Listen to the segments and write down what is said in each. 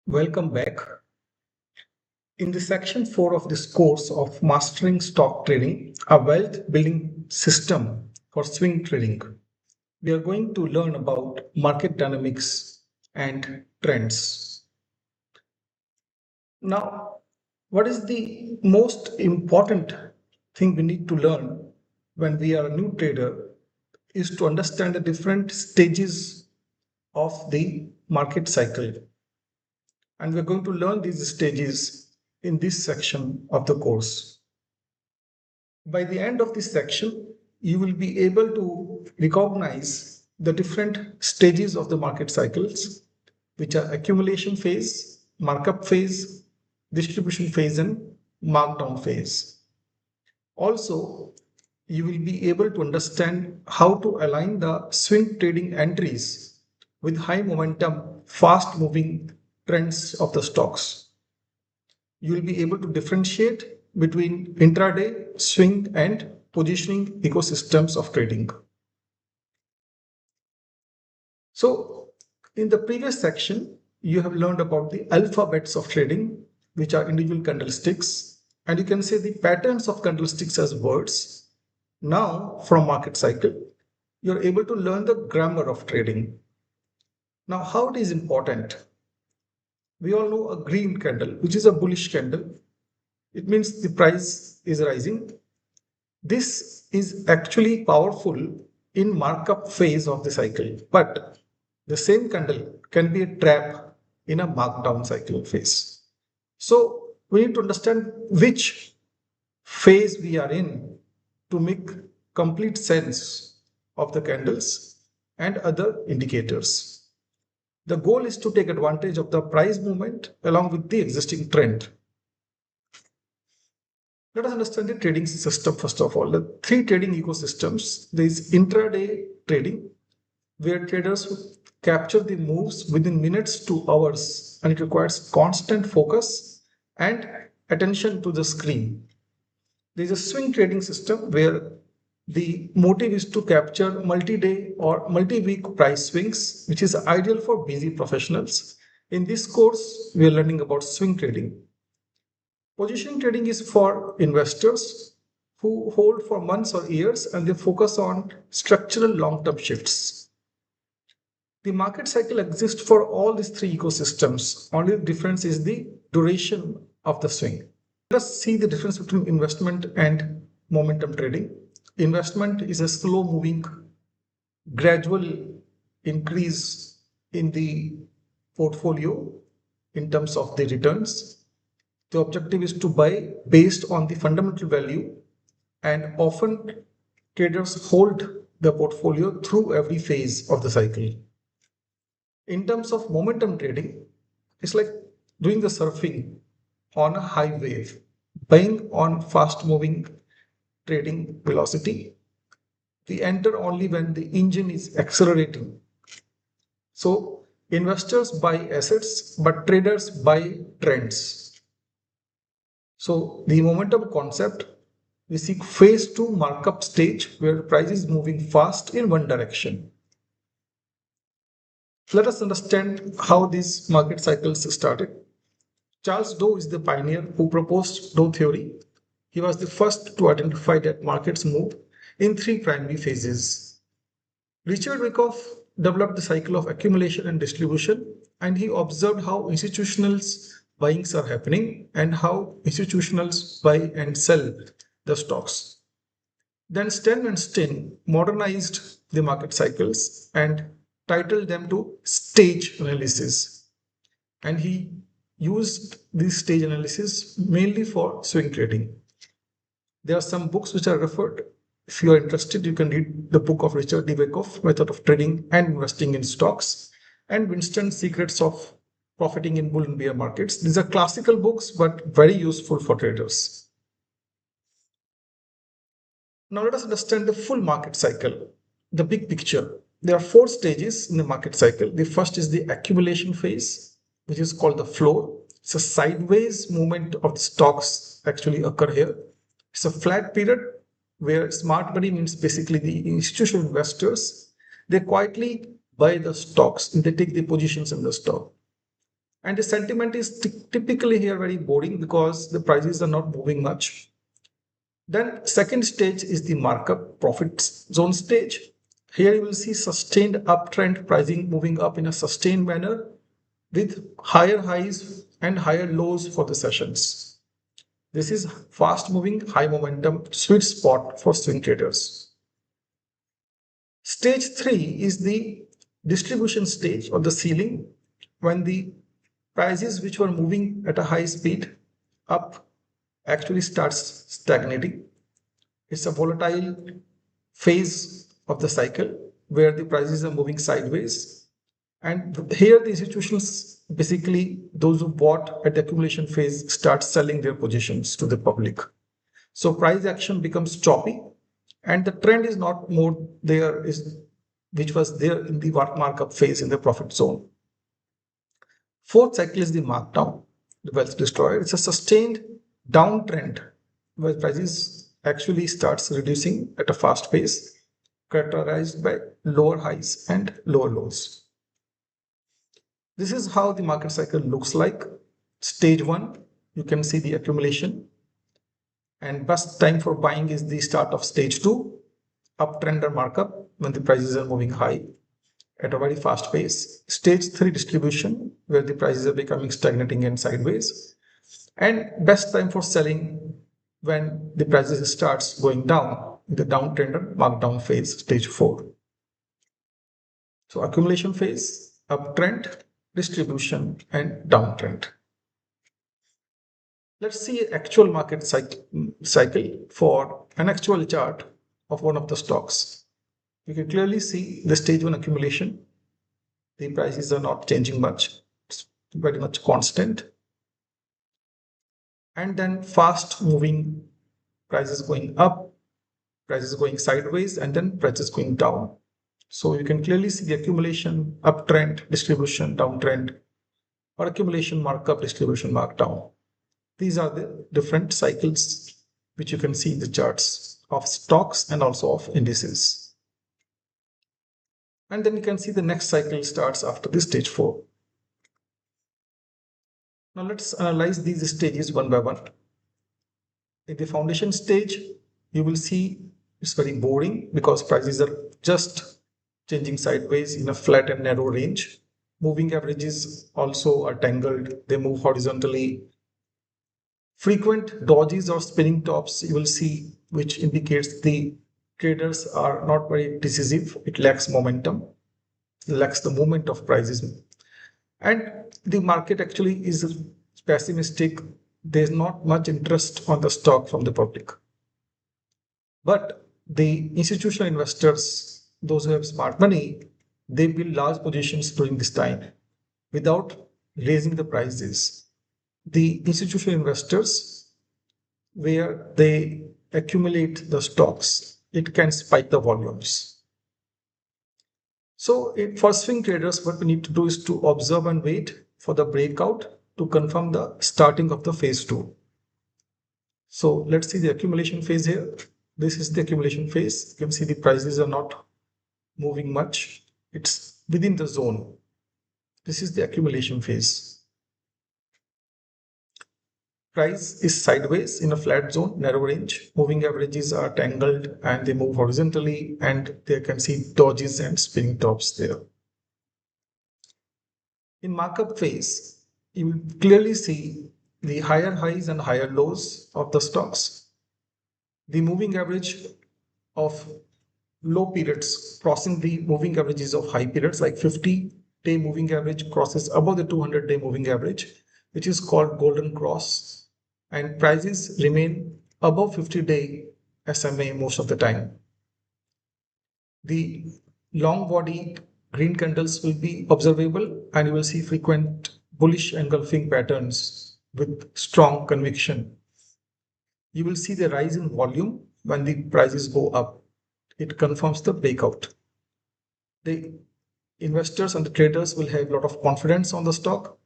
Welcome back. In the section 4 of this course of Mastering Stock Trading, a wealth building system for swing trading, we are going to learn about market dynamics and trends. Now, what is the most important thing we need to learn when we are a new trader is to understand the different stages of the market cycle. And we're going to learn these stages in this section of the course. By the end of this section, you will be able to recognize the different stages of the market cycles, which are accumulation phase, markup phase, distribution phase, and markdown phase. Also, you will be able to understand how to align the swing trading entries with high momentum, fast moving trends of the stocks. You will be able to differentiate between intraday, swing, and positioning ecosystems of trading. So, in the previous section, you have learned about the alphabets of trading, which are individual candlesticks, and you can say the patterns of candlesticks as words. Now, from market cycle, you're able to learn the grammar of trading. Now, how it is important? We all know a green candle, which is a bullish candle. It means the price is rising. This is actually powerful in markup phase of the cycle, but the same candle can be a trap in a markdown cycle phase. So we need to understand which phase we are in to make complete sense of the candles and other indicators. The goal is to take advantage of the price movement along with the existing trend. Let us understand the trading system first of all. The three trading ecosystems. There is intraday trading, where traders capture the moves within minutes to hours, and it requires constant focus and attention to the screen. There is a swing trading system where the motive is to capture multi-day or multi-week price swings, which is ideal for busy professionals. In this course, we are learning about swing trading. Position trading is for investors who hold for months or years and they focus on structural long-term shifts. The market cycle exists for all these three ecosystems. Only the difference is the duration of the swing. Let us see the difference between investment and momentum trading. Investment is a slow moving, gradual increase in the portfolio in terms of the returns. The objective is to buy based on the fundamental value, and often traders hold the portfolio through every phase of the cycle. In terms of momentum trading, it's like doing the surfing on a high wave, buying on fast moving trading velocity. We enter only when the engine is accelerating. So investors buy assets, but traders buy trends. So the momentum concept, we seek phase 2 markup stage where price is moving fast in one direction. Let us understand how these market cycles started. Charles Dow is the pioneer who proposed Dow theory. He was the first to identify that markets move in three primary phases. Richard Wyckoff developed the cycle of accumulation and distribution, and he observed how institutionals buyings are happening and how institutionals buy and sell the stocks. Then Sten and Stin modernized the market cycles and titled them to stage analysis. And he used this stage analysis mainly for swing trading. There are some books which are referred. If you are interested, you can read the book of Richard D. Wyckoff, Method of Trading and Investing in Stocks, and Winston's Secrets of Profiting in Bull and Bear Markets. These are classical books, but very useful for traders. Now let us understand the full market cycle, the big picture. There are four stages in the market cycle. The first is the accumulation phase, which is called the floor. It's a sideways movement of the stocks actually occur here. It's a flat period where smart money means basically the institutional investors. They quietly buy the stocks and they take the positions in the stock. And the sentiment is typically here very boring because the prices are not moving much. Then second stage is the markup profit zone stage. Here you will see sustained uptrend pricing moving up in a sustained manner with higher highs and higher lows for the sessions. This is fast moving, high momentum, sweet spot for swing traders. Stage 3 is the distribution stage or the ceiling, when the prices which were moving at a high speed up actually starts stagnating. It's a volatile phase of the cycle where the prices are moving sideways. And here the institutions, basically those who bought at the accumulation phase, start selling their positions to the public. So price action becomes choppy, and the trend is not more there is which was there in the markup phase in the profit zone. Fourth cycle is the markdown, the wealth destroyer. It's a sustained downtrend where prices actually starts reducing at a fast pace, characterized by lower highs and lower lows. This is how the market cycle looks like. Stage 1, you can see the accumulation, and best time for buying is the start of stage 2, uptrend or markup, when the prices are moving high at a very fast pace. Stage 3, distribution, where the prices are becoming stagnating and sideways. And best time for selling when the prices starts going down in the downtrend or markdown phase, stage 4. So accumulation phase, uptrend, distribution, and downtrend. Let's see actual market cycle for an actual chart of one of the stocks. You can clearly see the stage 1 accumulation. The prices are not changing much. It's very much constant. And then fast moving prices going up, prices going sideways, and then prices going down. So you can clearly see the accumulation, uptrend, distribution, downtrend, or accumulation, markup, distribution, markdown. These are the different cycles which you can see in the charts of stocks and also of indices. And then you can see the next cycle starts after the stage 4. Now let's analyze these stages one by one. In the foundation stage, you will see it's very boring because prices are just changing sideways in a flat and narrow range. Moving averages also are tangled. They move horizontally. Frequent dodges or spinning tops you will see, which indicates the traders are not very decisive. It lacks momentum, lacks the movement of prices. And the market actually is pessimistic. There's not much interest on the stock from the public. But the institutional investors, those who have smart money, they build large positions during this time without raising the prices. The institutional investors, where they accumulate the stocks, it can spike the volumes. So for swing traders, what we need to do is to observe and wait for the breakout to confirm the starting of the phase 2. So let's see the accumulation phase here. This is the accumulation phase. You can see the prices are not moving much. It's within the zone. This is the accumulation phase. Price is sideways in a flat zone, narrow range. Moving averages are tangled and they move horizontally, and they can see dodges and spinning tops there. In markup phase, you will clearly see the higher highs and higher lows of the stocks. The moving average of low periods crossing the moving averages of high periods, like 50-day moving average crosses above the 200-day moving average, which is called golden cross, and prices remain above 50-day SMA most of the time. The long body green candles will be observable, and you will see frequent bullish engulfing patterns with strong conviction. You will see the rise in volume when the prices go up. It confirms the breakout. The investors and the traders will have a lot of confidence on the stock,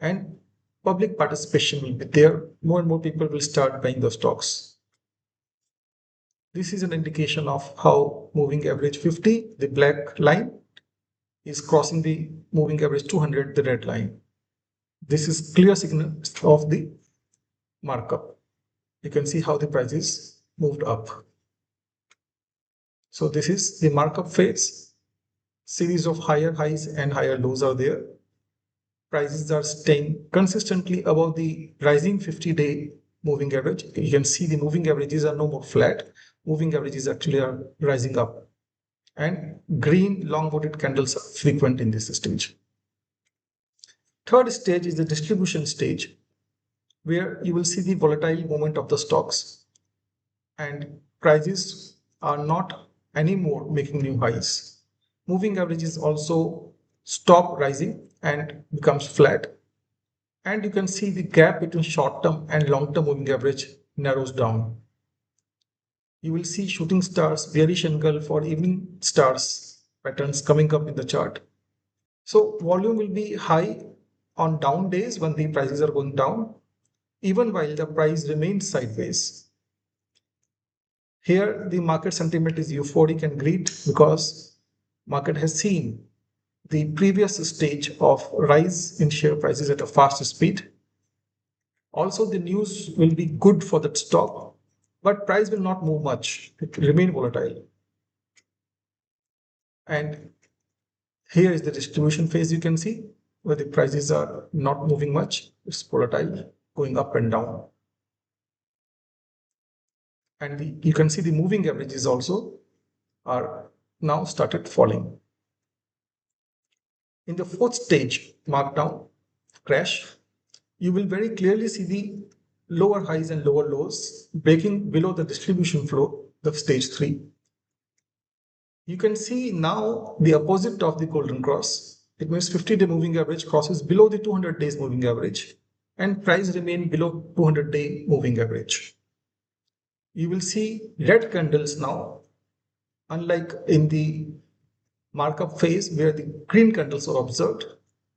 and public participation will be there. More and more people will start buying the stocks. This is an indication of how moving average 50, the black line, is crossing the moving average 200, the red line. This is clear signal of the markup. You can see how the prices moved up. So this is the markup phase. Series of higher highs and higher lows are there. Prices are staying consistently above the rising 50-day moving average. You can see the moving averages are no more flat. Moving averages actually are rising up. And green long voted candles are frequent in this stage. Third stage is the distribution stage, where you will see the volatile movement of the stocks and prices are not anymore making new highs. Moving averages also stop rising and becomes flat. And you can see the gap between short-term and long-term moving average narrows down. You will see shooting stars, bearish engulf or evening stars patterns coming up in the chart. So volume will be high on down days when the prices are going down, even while the price remains sideways. Here the market sentiment is euphoric and greed because market has seen the previous stage of rise in share prices at a fast speed. Also, the news will be good for that stock, but price will not move much. It will remain volatile. And here is the distribution phase. You can see where the prices are not moving much. It's volatile, going up and down. And you can see the moving averages also are now started falling. In the fourth stage, markdown, crash, you will very clearly see the lower highs and lower lows breaking below the distribution flow, the stage 3. You can see now the opposite of the golden cross. It means 50-day moving average crosses below the 200 days moving average and price remain below 200-day moving average. You will see red candles now, unlike in the markup phase where the green candles are observed.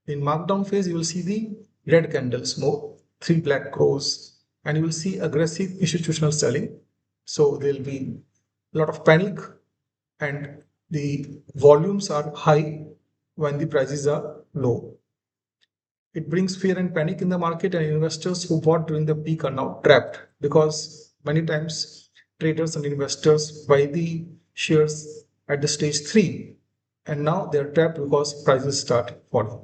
In markdown phase, you will see the red candles more, 3 black crows, and you will see aggressive institutional selling. So there will be a lot of panic and the volumes are high when the prices are low. It brings fear and panic in the market, and investors who bought during the peak are now trapped because many times traders and investors buy the shares at the stage 3 and now they are trapped because prices start falling.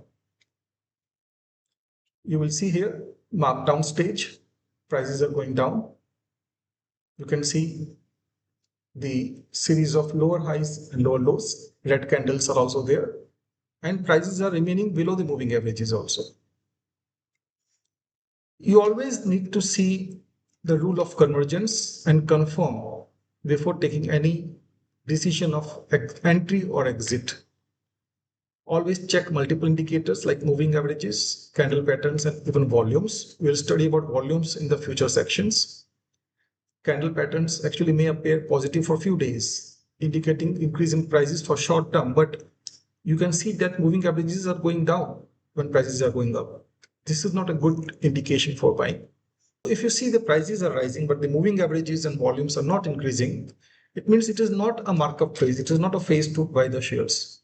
You will see here markdown stage, prices are going down. You can see the series of lower highs and lower lows. Red candles are also there and prices are remaining below the moving averages also. You always need to see the rule of convergence and confirm before taking any decision of entry or exit. Always check multiple indicators like moving averages, candle patterns, and even volumes. We'll study about volumes in the future sections. Candle patterns actually may appear positive for a few days, indicating increase in prices for short term, but you can see that moving averages are going down when prices are going up. This is not a good indication for buying. If you see the prices are rising, but the moving averages and volumes are not increasing, it means it is not a markup phase. It is not a phase to buy the shares.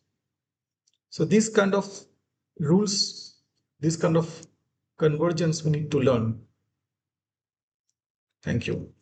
So these kind of rules, this kind of convergence we need to learn. Thank you.